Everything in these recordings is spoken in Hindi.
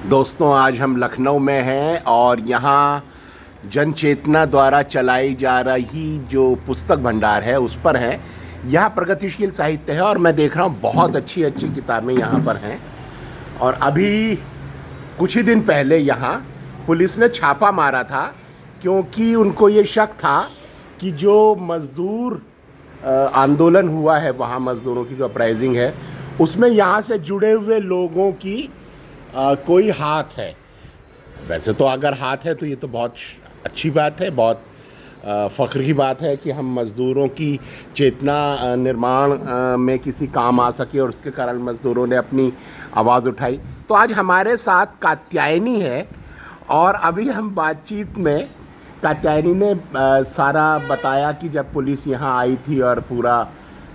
दोस्तों, आज हम लखनऊ में हैं और यहाँ जन चेतना द्वारा चलाई जा रही जो पुस्तक भंडार है उस पर हैं। यहाँ प्रगतिशील साहित्य है और मैं देख रहा हूँ बहुत अच्छी अच्छी किताबें यहाँ पर हैं। और अभी कुछ ही दिन पहले यहाँ पुलिस ने छापा मारा था क्योंकि उनको ये शक था कि जो मज़दूर आंदोलन हुआ है, वहाँ मज़दूरों की जो अपराइजिंग है, उसमें यहाँ से जुड़े हुए लोगों की कोई हाथ है। वैसे तो अगर हाथ है तो ये तो बहुत अच्छी बात है, बहुत फ़ख्र की बात है कि हम मज़दूरों की चेतना निर्माण में किसी काम आ सके और उसके कारण मज़दूरों ने अपनी आवाज़ उठाई। तो आज हमारे साथ कात्यायनी है और अभी हम बातचीत में कात्यायनी ने सारा बताया कि जब पुलिस यहाँ आई थी और पूरा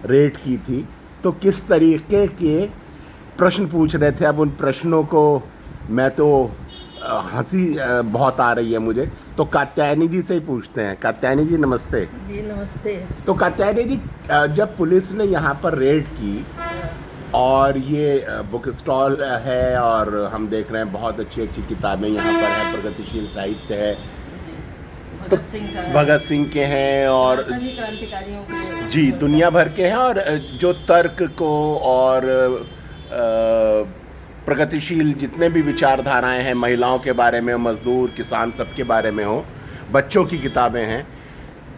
रेड की थी तो किस तरीके के प्रश्न पूछ रहे थे। अब उन प्रश्नों को मैं तो हंसी बहुत आ रही है मुझे, तो कात्यायनी जी से ही पूछते हैं। कात्यायनी जी नमस्ते। जी नमस्ते। तो कात्यायनी जी, जब पुलिस ने यहाँ पर रेड की और ये बुक स्टॉल है और हम देख रहे हैं बहुत अच्छी अच्छी किताबें यहाँ पर हैं, प्रगतिशील साहित्य है, तो भगत सिंह के हैं और सभी क्रांतिकारियों के जी दुनिया भर के हैं, और जो तर्क को और प्रगतिशील जितने भी विचारधाराएं हैं, महिलाओं के बारे में, मजदूर, किसान, सबके बारे में हो, बच्चों की किताबें हैं।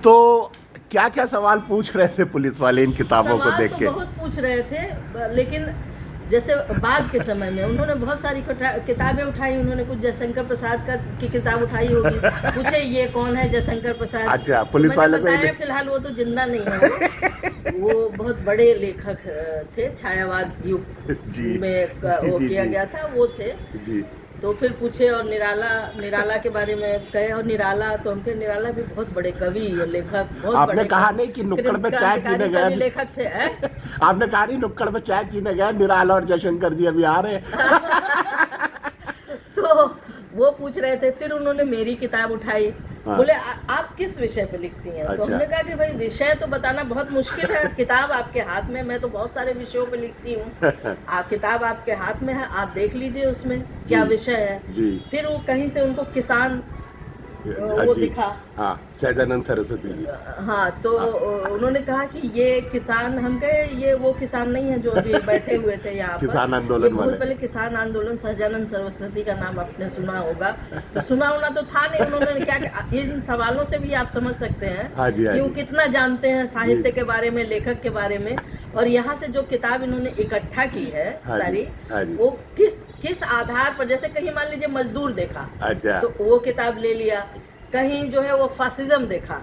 तो क्या क्या सवाल पूछ रहे थे पुलिस वाले इन किताबों को देख के? बहुत पूछ रहे थे, लेकिन जैसे बाद के समय में उन्होंने बहुत सारी किताबें उठाई। उन्होंने कुछ जयशंकर प्रसाद की किताब उठाई होगी, पूछे ये कौन है जयशंकर प्रसाद। अच्छा, पुलिस वाले को फिलहाल वो तो जिंदा नहीं है। वो बहुत बड़े लेखक थे, छायावाद युग में वो किया गया था, वो थे जी। तो फिर पूछे और निराला के बारे में कहे, और निराला तो हमके निराला भी बहुत बड़े कवि और लेखक, बहुत आपने बड़े कहा नहीं कि नुक्कड़ पे चाय पीने गए लेखक थे। आपने कहा नहीं नुक्कड़ पे चाय पीने गए निराला और जयशंकर जी अभी आ रहे हैं। तो वो पूछ रहे थे। फिर उन्होंने मेरी किताब उठाई। बोले आप किस विषय पे लिखती हैं? तो हमने कहा कि भाई विषय तो बताना बहुत मुश्किल है, किताब आपके हाथ में, मैं तो बहुत सारे विषयों पे लिखती हूँ। आप किताब आपके हाथ में है, आप देख लीजिए उसमें क्या विषय है। फिर वो कहीं से उनको किसान वो दिखा, हाँ, सहजानंद सरस्वती जी। हाँ, तो उन्होंने कहा कि ये किसान, हम कहे ये वो किसान नहीं है जो अभी बैठे हुए थे यहाँ पर, किसान आंदोलन वाले। पहले किसान आंदोलन, सहजानंद सरस्वती का नाम आपने सुना होगा, तो सुना होना तो था नहीं। उन्होंने क्या, इन सवालों से भी आप समझ सकते हैं कि वो कितना जानते हैं साहित्य के बारे में, लेखक के बारे में। और यहाँ से जो किताब इन्होंने इकट्ठा की है सारी, वो किस आधार पर, जैसे कहीं मान लीजिए मजदूर देखा, तो वो किताब ले लिया, कहीं जो है वो फासिज्म देखा,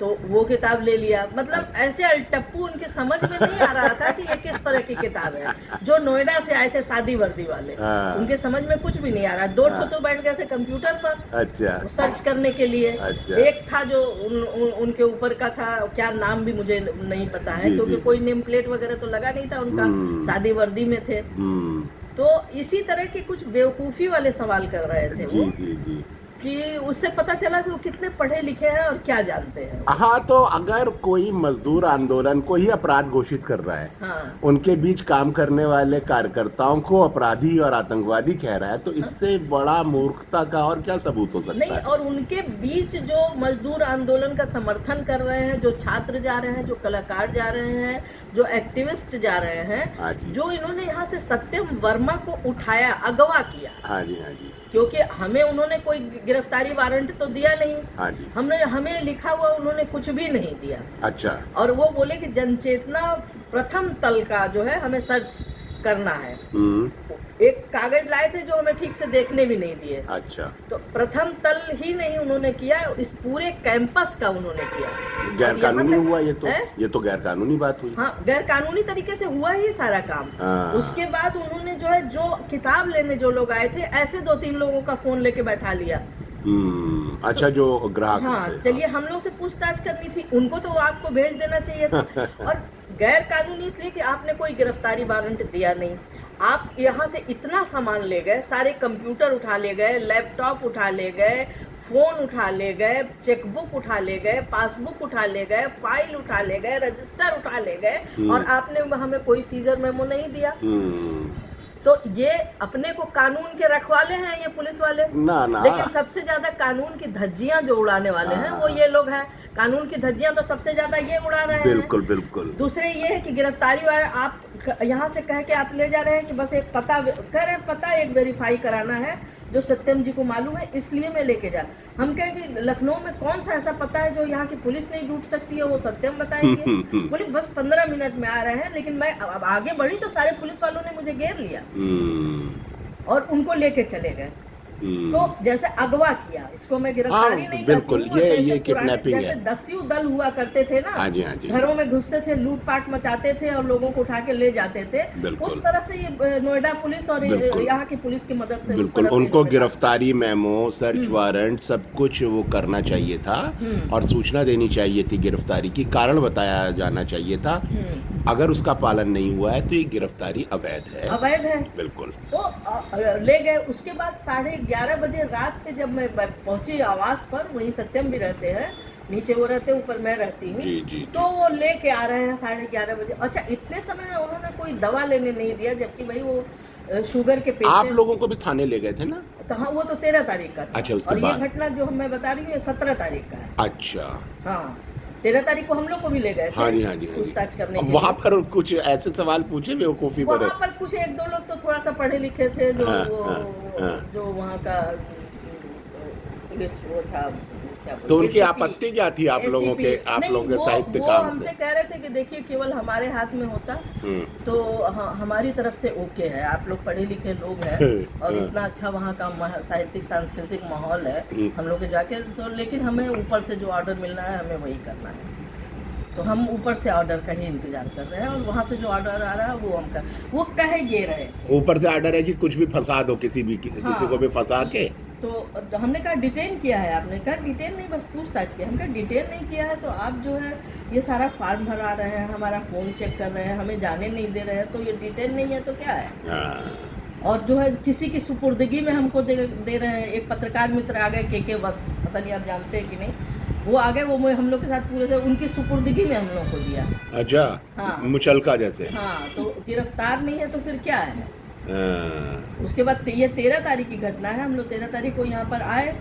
तो वो किताब ले लिया। मतलब ऐसे अल्टप्पू उनके समझ में नहीं आ रहा था कि ये किस तरह की किताब है। जो नोएडा से आए थे शादी वर्दी वाले, उनके समझ में कुछ भी नहीं आ रहा। दो तो बैठ गए थे कंप्यूटर पर सर्च करने के लिए। एक था जो उनके ऊपर का था, क्या नाम भी मुझे नहीं पता है, क्योंकि कोई नेम प्लेट वगैरह तो लगा नहीं था उनका, शादी वर्दी में थे। तो इसी तरह के कुछ बेवकूफ़ी वाले सवाल कर रहे थे वो, कि उससे पता चला कि वो कितने पढ़े लिखे हैं और क्या जानते हैं। हाँ, तो अगर कोई मजदूर आंदोलन को ही अपराध घोषित कर रहा है, हाँ, उनके बीच काम करने वाले कार्यकर्ताओं को अपराधी और आतंकवादी कह रहा है, तो इससे बड़ा मूर्खता का और क्या सबूत हो सकता है? और उनके बीच जो मजदूर आंदोलन का समर्थन कर रहे हैं, जो छात्र जा रहे हैं, जो कलाकार जा रहे हैं, जो एक्टिविस्ट जा रहे हैं, जो इन्होंने यहाँ से सत्यम वर्मा को उठाया, अगवा किया। हाँ जी, हाँ जी। क्योंकि हमें उन्होंने कोई गिरफ्तारी वारंट तो दिया नहीं। हाँ जी। हमें लिखा हुआ उन्होंने कुछ भी नहीं दिया। अच्छा। और वो बोले कि जनचेतना प्रथम तल का जो है हमें सर्च करना है। एक कागज लाए थे जो हमें ठीक से देखने भी नहीं दिए। अच्छा। तो प्रथम तल ही नहीं उन्होंने किया, इस पूरे कैंपस का उन्होंने किया। गैर कानूनी हुआ ये तो गैर कानूनी बात हुई। हाँ, गैर कानूनी तरीके से हुआ ही सारा काम। उसके बाद उन्होंने जो है, जो किताब लेने जो लोग आए थे, ऐसे 2-3 लोगों का फोन लेके बैठा लिया। अच्छा, जो ग्राहक, हाँ, चलिए हम लोग से पूछताछ करनी थी, उनको तो आपको भेज देना चाहिए था। और गैर कानूनी इसलिए कि आपने कोई गिरफ्तारी वारंट दिया नहीं। आप यहाँ से इतना सामान ले गए, सारे कंप्यूटर उठा ले गए, लैपटॉप उठा ले गए, फोन उठा ले गए, चेकबुक उठा ले गए, पासबुक उठा ले गए, फाइल उठा ले गए, रजिस्टर उठा ले गए, और आपने हमें कोई सीजर मेमो नहीं दिया। तो ये अपने को कानून के रखवाले हैं ये पुलिस वाले ना ना, लेकिन सबसे ज्यादा कानून की धज्जियां जो उड़ाने वाले हैं वो ये लोग हैं। कानून की धज्जियां तो सबसे ज्यादा ये उड़ा रहे हैं। बिल्कुल बिल्कुल। दूसरे ये है कि गिरफ्तारी वाले आप यहाँ से कह के आप ले जा रहे हैं कि बस एक पता कह रहे हैं, पता एक वेरीफाई कराना है जो सत्यम जी को मालूम है, इसलिए मैं लेके जा। हम कहें कि लखनऊ में कौन सा ऐसा पता है जो यहाँ की पुलिस नहीं ढूंढ सकती है, वो सत्यम बताएंगे। बोले बस 15 मिनट में आ रहे हैं, लेकिन मैं अब आगे बढ़ी तो सारे पुलिस वालों ने मुझे घेर लिया और उनको लेके चले गए। तो जैसे अगवा किया, इसको मैं गिरफ्तारी नहीं बिल्कुल, करती हूँ। ये किडनैपिंग है। जैसे दस्यु दल हुआ करते थे ना, हाँ जी, हाँ जी। घरों में घुसते थे, लूटपाट मचाते थे और लोगों को उठा के ले जाते थे, उस तरह से ये नोएडा पुलिस और यहाँ की पुलिस की मदद से बिल्कुल उनको गिरफ्तारी मेमो, सर्च वारंट सब कुछ वो करना चाहिए था और सूचना देनी चाहिए थी गिरफ्तारी की, कारण बताया जाना चाहिए था। अगर उसका पालन नहीं हुआ है तो ये गिरफ्तारी अवैध है। अवैध है बिल्कुल। तो ले गए। उसके बाद 11:30 बजे रात में जब मैं पहुंची आवास पर, वहीं सत्यम भी रहते हैं, नीचे वो रहते हैं, ऊपर मैं रहती हूँ। तो वो लेके आ रहे हैं 11:30 बजे। अच्छा, इतने समय में उन्होंने कोई दवा लेने नहीं दिया, जबकि भाई वो शुगर के पेशेंट। आप लोगों को भी थाने ले गए थे ना? तो हाँ, वो तो 13 तारीख का था। अच्छा, उसके और बाद? ये घटना जो मैं बता रही हूँ ये 17 तारीख का है। अच्छा हाँ, 13 तारीख को हम लोग को भी ले गए थे। हाँ जी, हाँ जी, पूछताछ करने के वहाँ पर कुछ ऐसे सवाल पूछे बेवकूफी पर? वहाँ पर कुछ 1-2 लोग तो थोड़ा सा पढ़े लिखे थे, जो जो वहाँ का पुलिस वो था। तो उनकी आपत्ति क्या थी आप लोगों के साहित्य काम से? हमसे कह रहे थे कि देखिए केवल हमारे हाथ में होता तो हमारी तरफ से ओके है, आप लोग पढ़े लिखे लोग हैं और इतना अच्छा वहाँ का साहित्यिक सांस्कृतिक माहौल है, हम लोग के जाके तो, लेकिन हमें ऊपर से जो ऑर्डर मिलना है हमें वही करना है। तो हम ऊपर से ऑर्डर का ही इंतजार कर रहे हैं और वहाँ से जो ऑर्डर आ रहा है वो कह ये रहे थे। ऊपर से ऑर्डर है कि कुछ भी फंसा दो, किसी को भी फंसा के। तो हमने कहा डिटेन किया है, आपने कहा डिटेन नहीं, बस पूछताछ किया। हम कहा डिटेन नहीं किया है तो आप जो है ये सारा फार्म भरा रहे हैं, हमारा फोन चेक कर रहे हैं, हमें जाने नहीं दे रहे हैं, तो ये डिटेन नहीं है तो क्या है? और जो है किसी की सुपुर्दगी में हमको दे रहे हैं। एक पत्रकार मित्र आ गए, के बस, पता नहीं आप जानते हैं कि नहीं, वो आ गए, वो हम लोग के साथ पूरे से उनकी सुपुर्दगी में हम लोग को दिया। अच्छा, हाँ, मुचलका जैसे। हाँ, तो गिरफ्तार नहीं है तो फिर क्या है? उसके बाद ये 13 तारीख की घटना है। हम लोग 13 तारीख को यहाँ पर आए,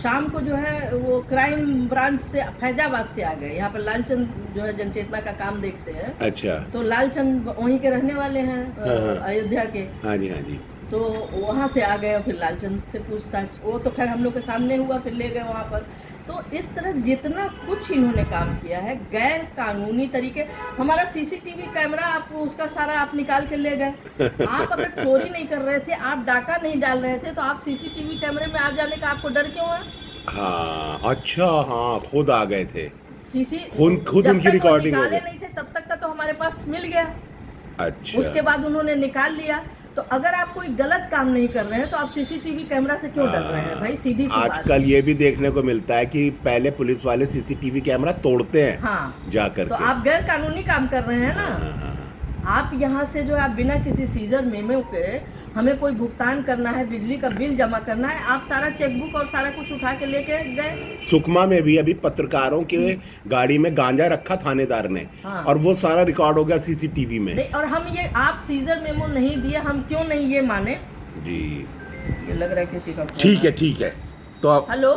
शाम को जो है वो क्राइम ब्रांच से फैजाबाद से आ गए। यहाँ पर लालचंद जो है जनचेतना का काम देखते हैं। अच्छा। तो लालचंद वहीं के रहने वाले हैं, अयोध्या के। हाँ जी, हाँ जी। तो वहाँ से आ गए, फिर लालचंद से पूछताछ, वो तो खैर हम लोग के सामने हुआ, फिर ले गए वहाँ पर। तो इस तरह जितना कुछ इन्होंने काम किया है गैर कानूनी तरीके। हमारा सीसीटीवी कैमरा आप उसका सारा आप निकाल के ले गए। आप अगर चोरी नहीं कर रहे थे, आप डाका नहीं डाल रहे थे, तो आप सीसीटीवी कैमरे में आ जाने का आपको डर क्यों है? हाँ, अच्छा, हाँ, खुद आ गए थे। खुद उनकी रिकॉर्डिंग निकाले नहीं थे तब तक का तो हमारे पास मिल गया। अच्छा। उसके बाद उन्होंने निकाल लिया। तो अगर आप कोई गलत काम नहीं कर रहे हैं तो आप सीसीटीवी कैमरा से क्यों डर रहे हैं भाई? सीधी सी बात। आजकल ये भी देखने को मिलता है कि पहले पुलिस वाले सीसीटीवी कैमरा तोड़ते हैं। हाँ, जाकर तो आप गैर कानूनी काम कर रहे हैं ना। आप यहाँ से जो आप बिना किसी सीजर मेमो के, हमें कोई भुगतान करना है, बिजली का बिल जमा करना है, आप सारा चेकबुक और सारा कुछ उठा के लेके गए। सुकमा में भी अभी पत्रकारों के गाड़ी में गांजा रखा थानेदार ने। हाँ। और वो सारा रिकॉर्ड हो गया सीसीटीवी में। नहीं, और हम ये आप सीजर मेमो नहीं दिए, हम क्यों नहीं ये माने जी? ये लग रहा है किसी का। ठीक है, ठीक है। तो हेलो।